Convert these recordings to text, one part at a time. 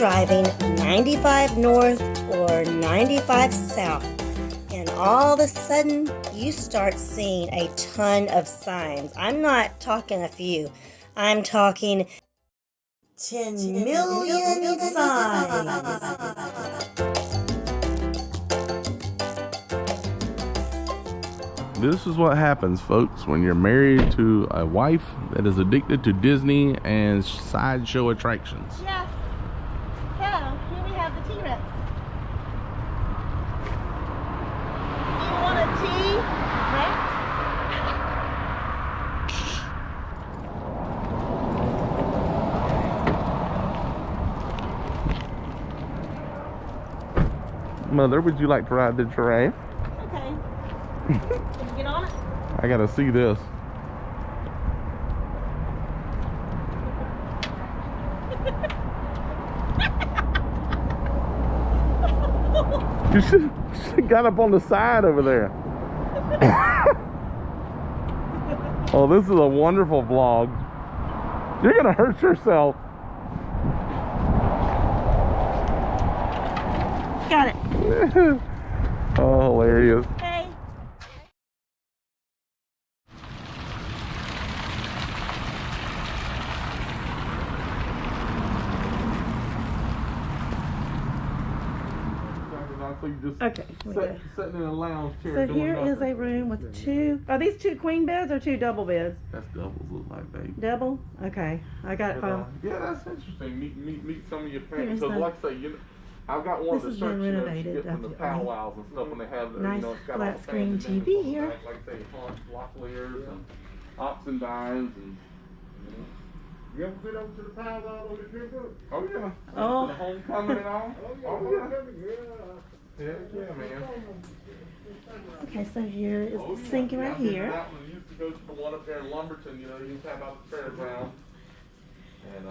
driving 95 north or 95 south, and all of a sudden you start seeing a ton of signs. I'm not talking a few, I'm talking 10 million signs. This is what happens, folks, when you're married to a wife that is addicted to Disney and sideshow attractions. Yes. So, here we have the T-Rex. You want a T-Rex? Mother, would you like to ride the giraffe? Okay. Can you get on it? I gotta see this. You should have got up on the side over there. Oh, this is a wonderful vlog. You're gonna hurt yourself. Got it. Oh, hilarious. Hey. Okay. Sitting in a lounge chair. So here is a room with two. Are these two queen beds or two double beds? That's doubles, look like, baby. Double? Okay. I got it. Yeah, that's interesting. Meet some of your Here's parents. Because, the- like I say, I've got one of the This shirts has been you renovated, get from the definitely. powwows and stuff when they have the, Nice it's got all flat the screen fancy TV things, here. like I say, locklears and oxen dimes and. You ever been over to the powwow on the trip? Oh yeah. Oh. The homecoming and all. Oh Yeah. yeah, man. Okay, so here is Oh, the yeah. sink Yeah, right I've been to here. that one. We used to go to the one up there in Lumberton. You know, you can have out the fairground. And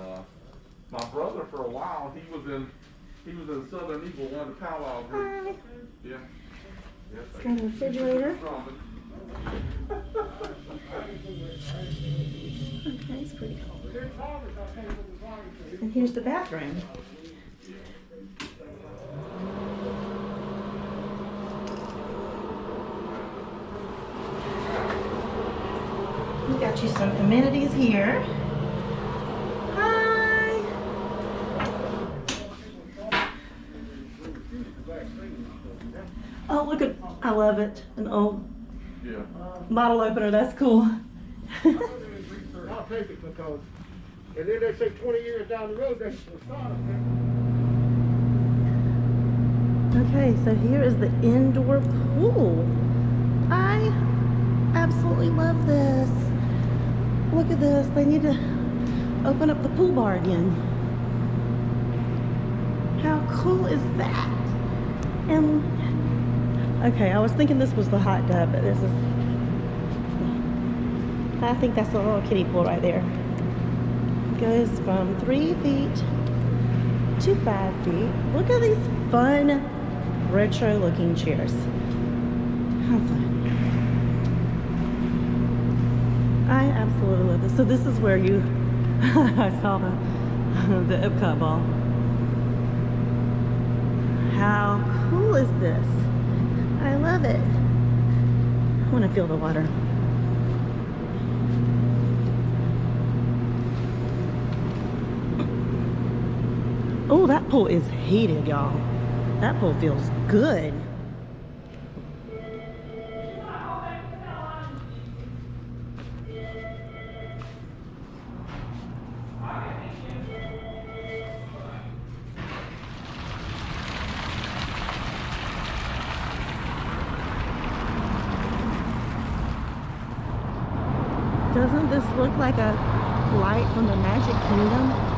my brother, for a while, he was in Southern Eagle, one of the powwow groups. Hi. Yeah. Yes, It's got a refrigerator. Okay, it's pretty cool. And here's the bathroom. We got you some amenities here. Hi. Oh, look at, I love it. An old Yeah. bottle opener, that's cool. I'll take it because, and then they say 20 years down the road, they should start up there. Okay, so here is the indoor pool. I absolutely love this. Look at this. They need to open up the pool bar again. How cool is that? And okay, I was thinking this was the hot tub, but this is, I think that's a little kiddie pool right there. It goes from 3 feet to 5 feet. Look at these fun retro looking chairs. How fun. I absolutely love this. So this is where you, I saw the Epcot ball. How cool is this? I love it. I want to feel the water. Oh, that pool is heated, y'all. That pool feels good. Doesn't this look like a light from the Magic Kingdom?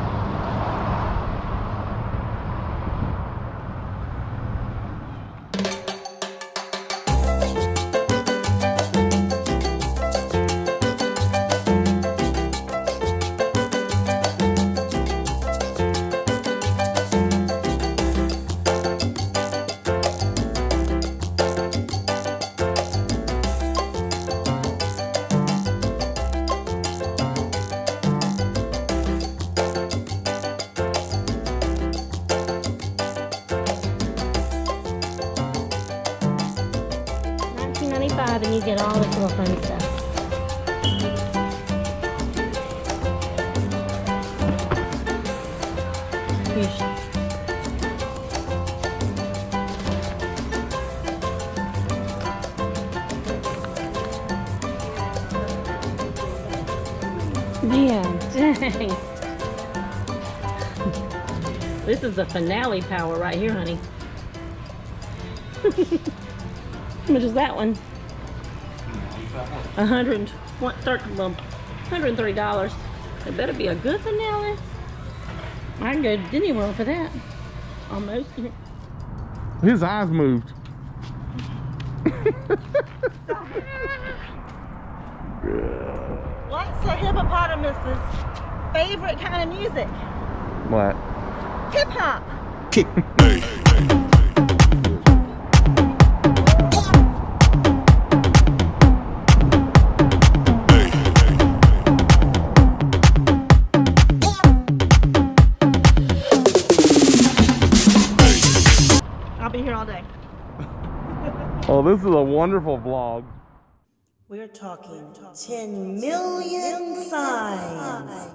$25 and you get all this little fun stuff. Yeah, dang. This is the finale power right here, honey. How much is that one? $103. It better be a good finale. I can go to Disney World for that. Almost. His eyes moved. What's a hippopotamus's favorite kind of music? What? Hip hop. Kick. I'll be here all day. Oh, this is a wonderful vlog. We're talking 10 million signs.